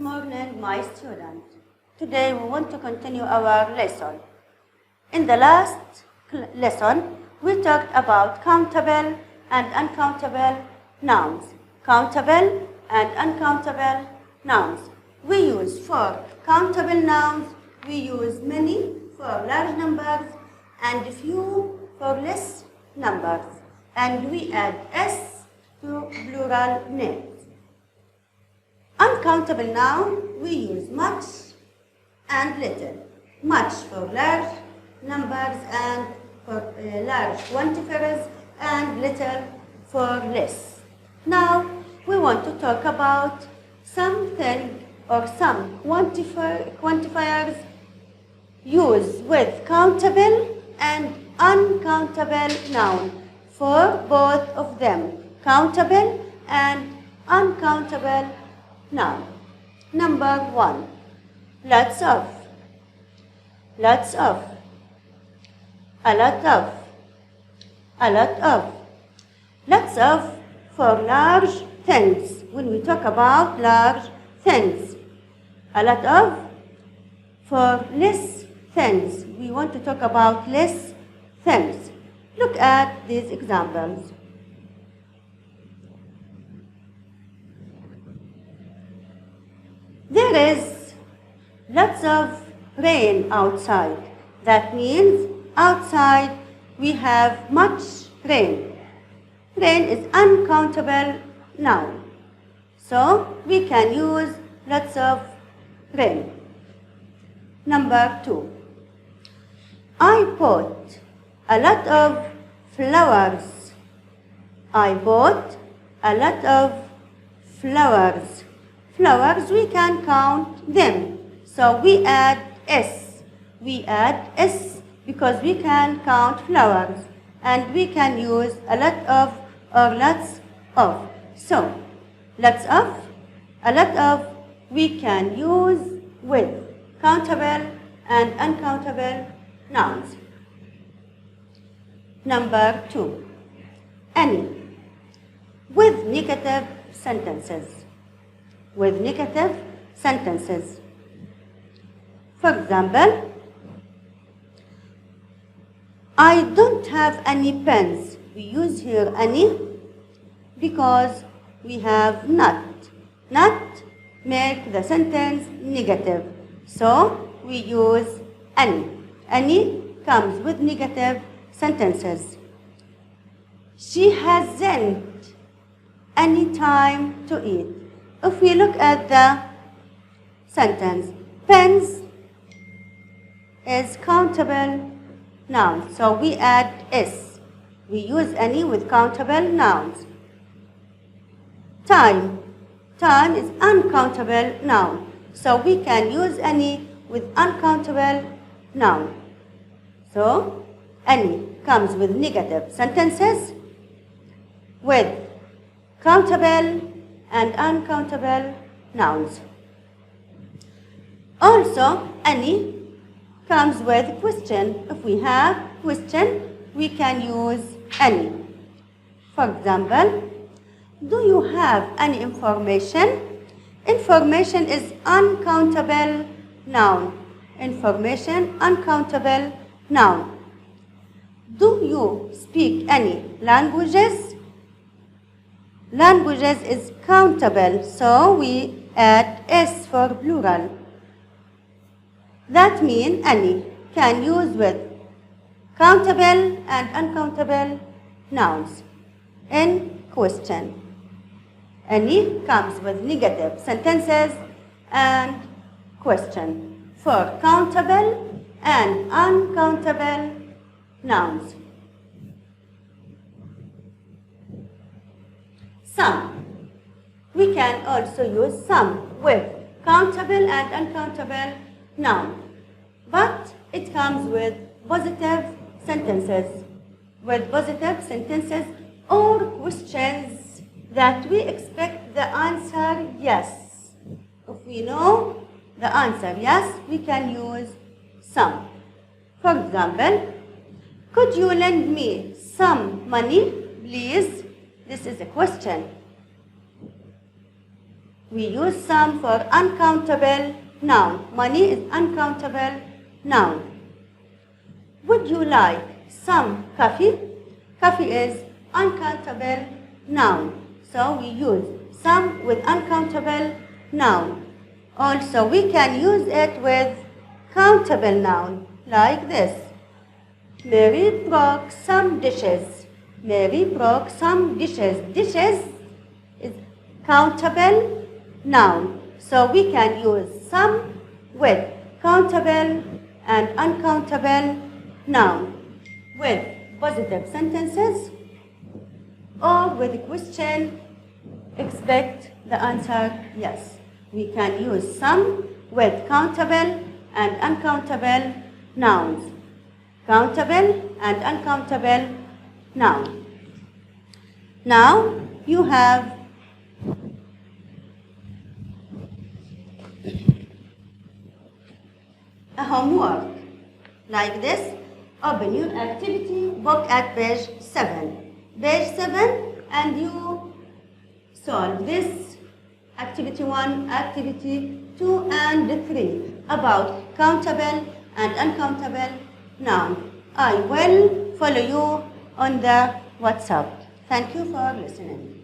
Good morning, my student. Today we want to continue our lesson. In the last lesson, we talked about countable and uncountable nouns. Countable and uncountable nouns. We use for countable nouns, we use many for large numbers and few for less numbers. And we add s to plural names. Uncountable noun, we use much and little. Much for large numbers and for large quantifiers, and little for less. Now, we want to talk about something or some quantifiers used with countable and uncountable noun for both of them, countable and uncountable noun. Number 1, lots of, lots of, a lot of, a lot of. Lots of for large things, when we talk about large things. A lot of for less things, we want to talk about less things. Look at these examples. There is lots of rain outside. That means outside we have much rain. Rain is uncountable noun. So we can use lots of rain. Number 2. I bought a lot of flowers. I bought a lot of flowers. Flowers, we can count them. So we add s. We add s because we can count flowers. And we can use a lot of or lots of. So, lots of, a lot of, we can use with countable and uncountable nouns. Number 2, any, with negative sentences. With negative sentences. For example, I don't have any pens. We use here any because we have not. Not make the sentence negative. So we use any. Any comes with negative sentences. She hasn't any time to eat. If we look at the sentence, pens is countable noun. So we add s. We use any with countable nouns. Time. Time is uncountable noun. So we can use any with uncountable noun. So any comes with negative sentences with countable and uncountable nouns. Also, any comes with question. If we have question, we can use any. For example, do you have any information? Information is uncountable noun. Information, uncountable noun. Do you speak any languages? Languages is countable, so we add s for plural. That means any can use with countable and uncountable nouns. In question, any comes with negative sentences and question for countable and uncountable nouns. Some. We can also use some with countable and uncountable noun, but it comes with positive sentences. With positive sentences or questions that we expect the answer yes. If we know the answer yes, we can use some. For example, could you lend me some money, please? This is a question. We use some for uncountable noun. Money is uncountable noun. Would you like some coffee? Coffee is uncountable noun. So we use some with uncountable noun. Also, we can use it with countable noun, like this. Mary broke some dishes. Mary broke some dishes. Dishes is countable noun. So we can use some with countable and uncountable noun. With positive sentences or with a question, expect the answer yes. We can use some with countable and uncountable nouns. Countable and uncountable noun. Now you have a homework like this. Open your activity book at page 7. Page 7, and you solve this activity 1, activity 2, and 3 about countable and uncountable noun. I will follow you on the WhatsApp. Thank you for listening.